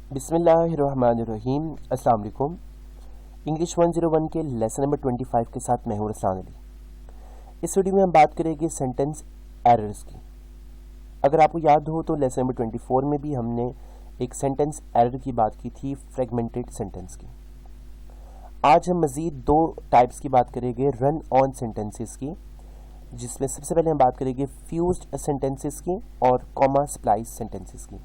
बिस्मिल्लाहिर्रहमानिर्रहीम। अस्सलाम वालेकुम। इंग्लिश 101 के लेसन नंबर 25 के साथ मैं हूं रसलान अली। इस वीडियो में हम बात करेंगे सेंटेंस एरर्स की। अगर आपको याद हो तो लेसन नंबर 24 में भी हमने एक सेंटेंस एरर की बात की थी, फ्रेगमेंटेड सेंटेंस की। आज हम मज़ीद दो टाइप्स की बात करेंगे रन ऑन सेंटेंसेस की, जिसमें सबसे पहले हम बात करेंगे फ्यूज्ड सेंटेंसेस की और कॉमा स्प्लाइस सेंटेंसेस की।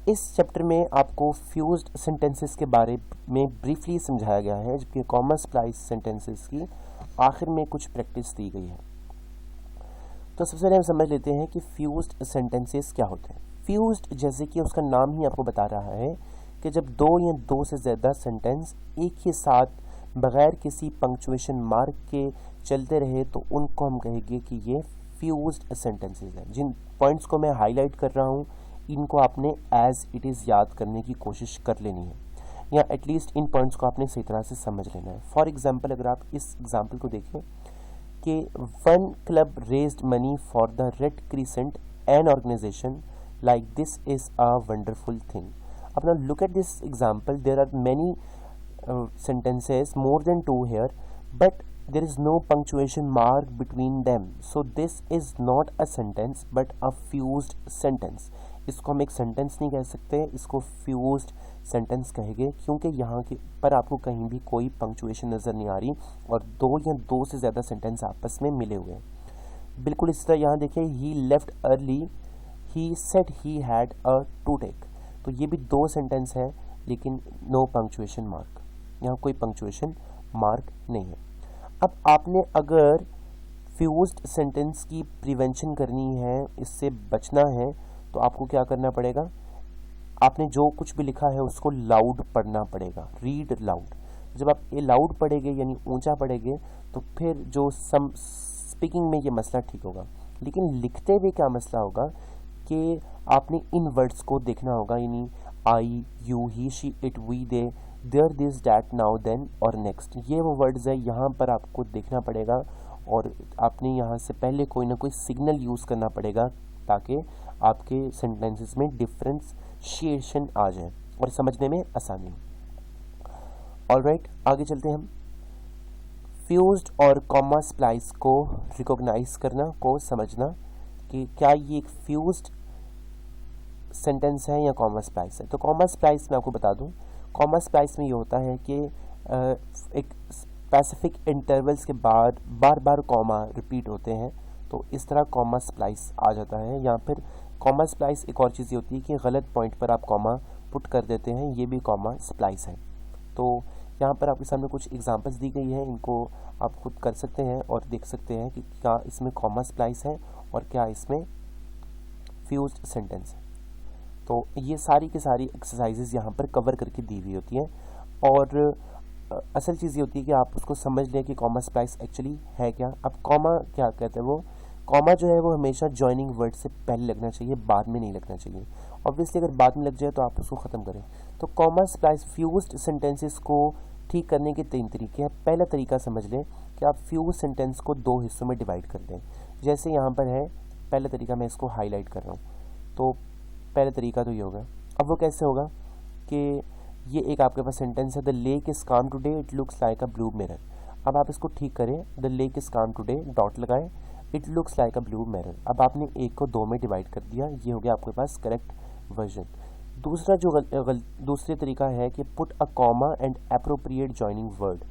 इस चैप्टर में आपको फ्यूज्ड सेंटेंसेस के बारे में ब्रीफली समझाया गया है, जबकि कॉमा स्प्लाइस सेंटेंसेस की आखिर में कुछ प्रैक्टिस दी गई है। तो सबसे पहले हम समझ लेते हैं कि फ्यूज्ड सेंटेंसेस क्या होते हैं। फ्यूज्ड जैसे कि उसका नाम ही आपको बता रहा है कि जब दो या दो से ज़्यादा सेंटेंस एक ही साथ बग़ैर किसी पंक्चुएशन मार्क के चलते रहे तो उनको हम कहेंगे कि ये फ्यूज्ड सेंटेंसेस हैं। जिन पॉइंट्स को मैं हाईलाइट कर रहा हूँ इनको आपने एज इट इज़ याद करने की कोशिश कर लेनी है, या एटलीस्ट इन पॉइंट्स को आपने सही तरह से समझ लेना है। फॉर एग्जांपल, अगर आप इस एग्जांपल को देखें कि one club raised money for the red crescent an organisation like this is a wonderful thing. अब now look at this example, there are many sentences, more than two here, but there is no punctuation mark between them, so this is not a sentence but a fused sentence. इसको हम एक sentence नहीं कह सकते, इसको fused sentence कहेंगे, क्योंकि यहाँ के पर आपको कहीं भी कोई पंक्चुएशन नज़र नहीं आ रही और दो या दो से ज़्यादा सेंटेंस आपस में मिले हुए हैं। बिल्कुल इस तरह यहाँ देखिए, he left early, he said he had a toothache. तो ये भी दो सेंटेंस है लेकिन नो पंक्चुएशन मार्क, यहाँ कोई पंक्चुएशन मार्क नहीं है। अब आपने अगर फ्यूज्ड सेंटेंस की प्रिवेंशन करनी है, इससे बचना है, तो आपको क्या करना पड़ेगा, आपने जो कुछ भी लिखा है उसको लाउड पढ़ना पड़ेगा, रीड लाउड। जब आप ये लाउड पढ़ेंगे यानी ऊंचा पढ़ेंगे तो फिर जो स्पीकिंग में ये मसला ठीक होगा, लेकिन लिखते हुए क्या मसला होगा कि आपने इन वर्ड्स को देखना होगा, यानी I, you, he, she, it, we, they, there, this, that, now, then और नेक्स्ट, ये वो वर्ड्स है, यहाँ पर आपको देखना पड़ेगा और आपने यहाँ से पहले कोई ना कोई सिग्नल यूज़ करना पड़ेगा ताकि आपके सेंटेंसेस में डिफरेंशिएशन आ जाए और समझने में आसानी हो। ऑलराइट, आगे चलते हैं हम। फ्यूज्ड और कॉमा स्प्लाइस को रिकॉग्नाइज करना, को समझना कि क्या ये एक फ्यूज्ड सेंटेंस है या कॉमा स्प्लाइस है। तो कॉमा स्प्लाइस मैं आपको बता दूं, कॉमा स्प्लाइस में ये होता है कि एक स्पेसिफिक इंटरवल्स के बाद बार बार कॉमा रिपीट होते हैं, तो इस तरह कॉमा स्प्लाइस आ जाता है। या फिर कॉमा स्प्लाइस एक और चीज़ ये होती है कि गलत पॉइंट पर आप कॉमा पुट कर देते हैं, ये भी कॉमा स्प्लाइस है। तो यहाँ पर आपके सामने कुछ एग्जांपल्स दी गई हैं, इनको आप खुद कर सकते हैं और देख सकते हैं कि क्या इसमें कॉमा स्प्लाइस है और क्या इसमें फ्यूज्ड सेंटेंस है। तो ये सारी की सारी एक्सरसाइजेज यहाँ पर कवर करके दी हुई होती हैं और असल चीज़ ये होती है कि आप उसको समझ लें कि कॉमा स्प्लाइस एक्चुअली है क्या। अब कॉमा क्या कहते हैं, वो कॉमा जो है वो हमेशा जॉइनिंग वर्ड से पहले लगना चाहिए, बाद में नहीं लगना चाहिए। ऑब्वियसली अगर बाद में लग जाए तो आप उसको ख़त्म करें। तो कॉमा स्प्लाइस फ्यूज्ड सेंटेंसेस को ठीक करने के 3 तरीके हैं। पहला तरीका समझ लें कि आप फ्यूज सेंटेंस को 2 हिस्सों में डिवाइड कर दें। जैसे यहाँ पर है पहला तरीका, मैं इसको हाईलाइट कर रहा हूँ, तो पहला तरीका तो ये होगा। अब वो कैसे होगा कि ये एक आपके पास सेंटेंस है, the lake is calm today, it looks like a blue mirror. अब आप इसको ठीक करें, the lake is calm today, dot लगाएं, it looks like a blue mirror. अब आपने एक को 2 में डिवाइड कर दिया, ये हो गया आपके पास करेक्ट वर्जन। दूसरा जो दूसरी तरीका है कि put a comma and appropriate joining word,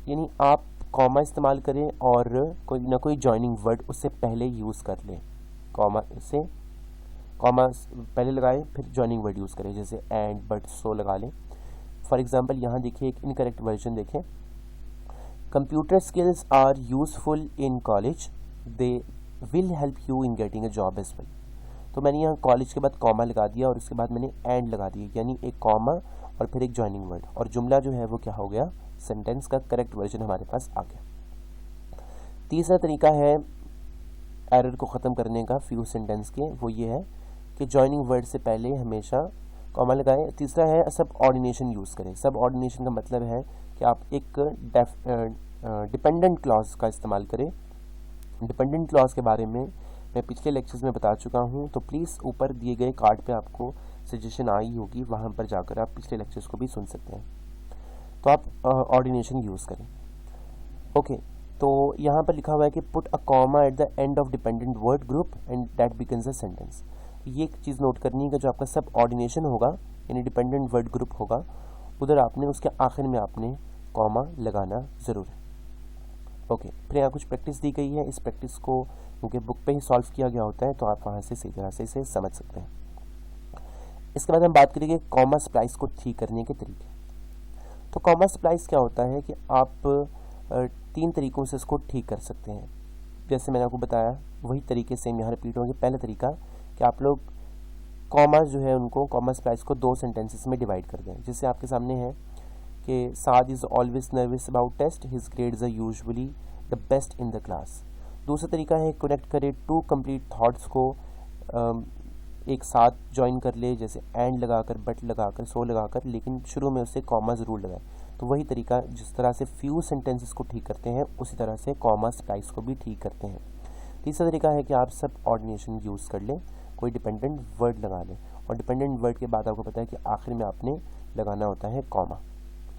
यानी आप कॉमा इस्तेमाल करें और कोई ना कोई जॉइनिंग वर्ड उससे पहले यूज़ कर लें। कॉमा पहले लगाएं फिर जॉइनिंग वर्ड यूज़ करें, जैसे एंड, बट, सो लगा लें। फॉर एग्जांपल यहाँ देखिए एक इनकरेक्ट वर्जन देखें, computer skills are useful in college, they will help you in getting a job as well. तो मैंने यहाँ कॉलेज के बाद कॉमा लगा दिया और उसके बाद मैंने एंड लगा दिया, यानी एक कॉमा और फिर एक जॉइनिंग वर्ड, और जुमला जो है वो क्या हो गया, सेंटेंस का करेक्ट वर्जन हमारे पास आ गया। तीसरा तरीका है एरर को ख़त्म करने का फ्यूज सेंटेंस के, वो ये है कि जॉइनिंग वर्ड से पहले हमेशा कॉमा लगाएं। तीसरा है सब ऑर्डिनेशन यूज़ करें। सब ऑर्डिनेशन का मतलब है कि आप एक डिपेंडेंट क्लॉज का इस्तेमाल करें। डिपेंडेंट क्लॉज के बारे में मैं पिछले लेक्चर्स में बता चुका हूँ, तो प्लीज़ ऊपर दिए गए कार्ड पे आपको सजेशन आई होगी, वहाँ पर जाकर आप पिछले लेक्चर्स को भी सुन सकते हैं। तो आप ऑर्डिनेशन यूज़ करें। ओके, तो यहाँ पर लिखा हुआ है कि put a comma at the end of dependent word group and that becomes a sentence. ये एक चीज़ नोट करनी है कि जो आपका सब ऑर्डिनेशन होगा यानी डिपेंडेंट वर्ड ग्रुप होगा, उधर आपने उसके आखिर में आपने कॉमा लगाना ज़रूर है। ओके, फिर यहाँ कुछ प्रैक्टिस दी गई है। इस प्रैक्टिस को क्योंकि बुक पे ही सॉल्व किया गया होता है तो आप वहाँ से सही तरह से इसे समझ सकते हैं। इसके बाद हम बात करेंगे कॉमा स्प्लाइस को ठीक करने के तरीके। तो कॉमा स्प्लाइस क्या होता है कि आप 3 तरीक़ों से इसको ठीक कर सकते हैं। जैसे मैंने आपको बताया वही तरीके सेम यहाँ रिपीट होंगे। पहला तरीका कि आप लोग कॉमा जो है उनको कॉमा स्प्लाइस को 2 सेंटेंसेस में डिवाइड कर दें। जैसे आपके सामने है कि Saad is always nervous about test, his grades are usually the best in the class. दूसरा तरीका है कनेक्ट करे 2 कंप्लीट थॉट्स को एक साथ ज्वाइन कर ले, जैसे एंड लगाकर, बट लगाकर, सो लगाकर, लेकिन शुरू में उससे कॉमा ज़रूर लगाए। तो वही तरीका जिस तरह से फ्यू सेंटेंसेस को ठीक करते हैं उसी तरह से कॉमा स्प्लाइस को भी ठीक करते हैं। तीसरा तरीका है कि आप सब ऑर्डिनेशन यूज़ कर लें, कोई डिपेंडेंट वर्ड लगा लें और डिपेंडेंट वर्ड के बाद आपको पता है कि आखिर में आपने लगाना होता है कॉमा।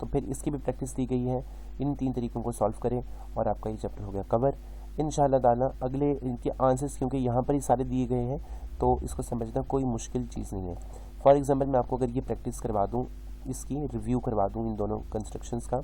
तो फिर इसकी भी प्रैक्टिस दी गई है। इन 3 तरीकों को सॉल्व करें और आपका ये चैप्टर हो गया कवर। इंशाल्लाह ताला अगले इनके आंसर्स क्योंकि यहाँ पर ही सारे दिए गए हैं तो इसको समझना कोई मुश्किल चीज़ नहीं है। फॉर एग्जांपल मैं आपको अगर ये प्रैक्टिस करवा दूँ, इसकी रिव्यू करवा दूँ इन दोनों कंस्ट्रक्शंस का,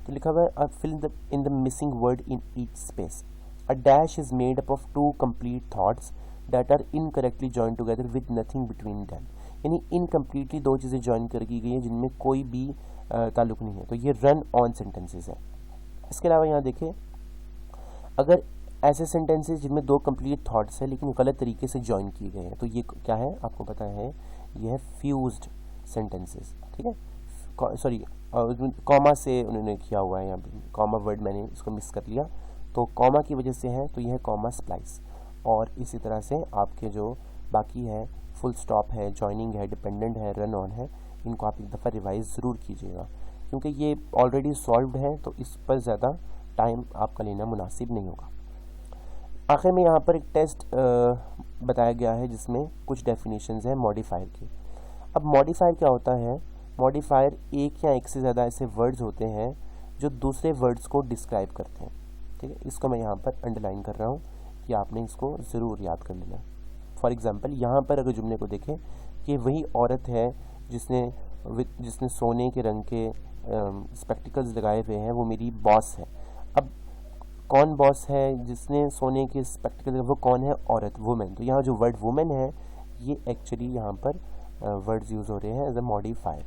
तो लिखा हुआ है fill in the missing word in each space. A dash is made up of 2 complete thoughts that are incorrectly join together with nothing between them. यानी इनकम्प्लीटली 2 चीज़ें ज्वाइन कर की गई है जिनमें कोई भी ताल्लुक नहीं है। तो ये रन ऑन सेंटेंसेस है। इसके अलावा यहाँ देखें, अगर ऐसे सेंटेंसेस जिनमें 2 कंप्लीट थॉट्स है लेकिन गलत तरीके से ज्वाइन किए गए हैं तो ये क्या है आपको पता है, ये है फ्यूज्ड सेंटेंसेस। ठीक है, सॉरी कॉमा से उन्होंने किया हुआ है, यहाँ पे कॉमा वर्ड मैंने इसको मिस कर लिया, तो कॉमा की वजह से है तो यह है कॉमा स्प्लाइस। और इसी तरह से आपके जो बाकी है फुल स्टॉप है, जॉइनिंग है, डिपेंडेंट है, रन ऑन है, इनको आप एक दफ़ा रिवाइज ज़रूर कीजिएगा क्योंकि ये ऑलरेडी सॉल्व्ड है तो इस पर ज़्यादा टाइम आपका लेना मुनासिब नहीं होगा। आखिर में यहाँ पर एक टेस्ट बताया गया है जिसमें कुछ डेफिनेशंस हैं मॉडिफायर की। अब मॉडिफायर क्या होता है? मॉडिफायर एक या एक से ज़्यादा ऐसे वर्ड्स होते हैं जो दूसरे वर्ड्स को डिस्क्राइब करते हैं। ठीक है, इसको मैं यहाँ पर अंडरलाइन कर रहा हूँ कि आपने इसको ज़रूर याद कर लेना। फॉर एग्ज़ाम्पल यहाँ पर अगर जुमले को देखें कि वही औरत है जिसने सोने के रंग के स्पेक्टिकल्स लगाए हुए हैं, वो मेरी बॉस है। अब कौन बॉस है जिसने सोने के स्पेक्टिकल्स, वो कौन है? औरत, वुमेन। तो यहाँ जो वर्ड वुमेन है ये एक्चुअली यहाँ पर वर्ड्स यूज़ हो रहे हैं एज अ मॉडिफायर।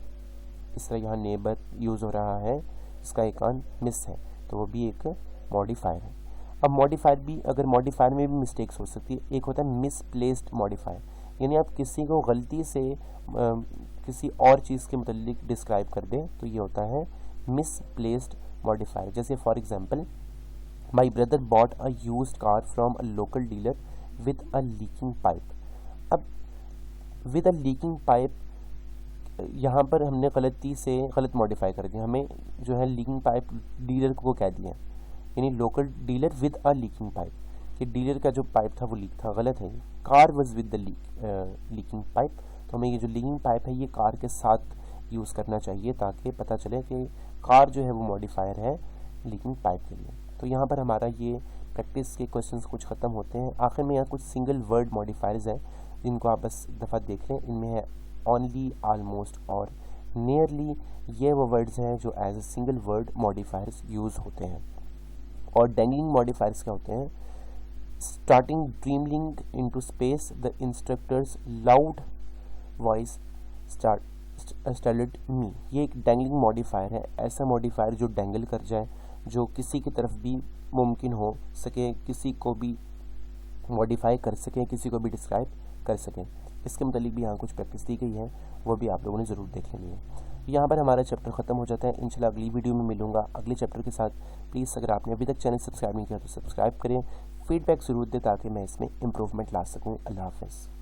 इस तरह यहाँ नेबर यूज़ हो रहा है, इसका एक कान मिस है तो वो भी एक मॉडिफायर है। अब मॉडिफायर भी, अगर मॉडिफायर में भी मिस्टेक्स हो सकती है। एक होता है मिसप्लेस्ड मॉडिफायर, यानी आप किसी को गलती से किसी और चीज़ के मुतालिक डिस्क्राइब कर दें तो ये होता है मिसप्लेस्ड मॉडिफायर। जैसे for example, my brother bought a used car from a local dealer with a leaking pipe. अब विद अ लीकिंग पाइप यहाँ पर हमने गलती से गलत मॉडिफाई कर दिया, हमें जो है लीकिंग पाइप डीलर को कह दिया, यानी local dealer with a leaking pipe, कि डीलर का जो पाइप था वो लीक था, गलत है। Car was with the leaking pipe, तो हमें ये जो लीकिंग पाइप है ये कार के साथ यूज़ करना चाहिए ताकि पता चले कि कार जो है वो मॉडिफायर है लीकिंग पाइप के लिए। तो यहाँ पर हमारा ये प्रैक्टिस के क्वेश्चंस कुछ ख़त्म होते हैं। आखिर में यहाँ कुछ सिंगल वर्ड मॉडिफायर्स हैं जिनको आप बस एक दफ़ा देख लें। इनमें है ओनली, ऑलमोस्ट और नियरली। ये वो वर्ड्स हैं जो as a single word modifiers use होते हैं। और डेंगलिंग मॉडिफायर्स क्या होते हैं? Starting dreaming into space, the instructor's loud voice started me. ये एक डेंगलिंग मॉडिफायर है, ऐसा मॉडिफायर जो डेंगल कर जाए, जो किसी की तरफ भी मुमकिन हो सके, किसी को भी मॉडिफाई कर सकें, किसी को भी डिस्क्राइब कर सकें। इसके मतलब भी यहाँ कुछ प्रैक्टिस दी गई है, वो भी आप लोगों ने ज़रूर देख लेनी है। यहाँ पर हमारा चैप्टर ख़त्म हो जाता है। इंशाल्लाह अगली वीडियो में मिलूँगा अगले चैप्टर के साथ। प्लीज़ अगर आपने अभी तक चैनल सब्सक्राइब नहीं किया तो सब्सक्राइब करें, फीडबैक ज़रूर दें ताकि मैं इसमें इम्प्रूवमेंट ला सकूँ। अल्लाह हाफ़िज़।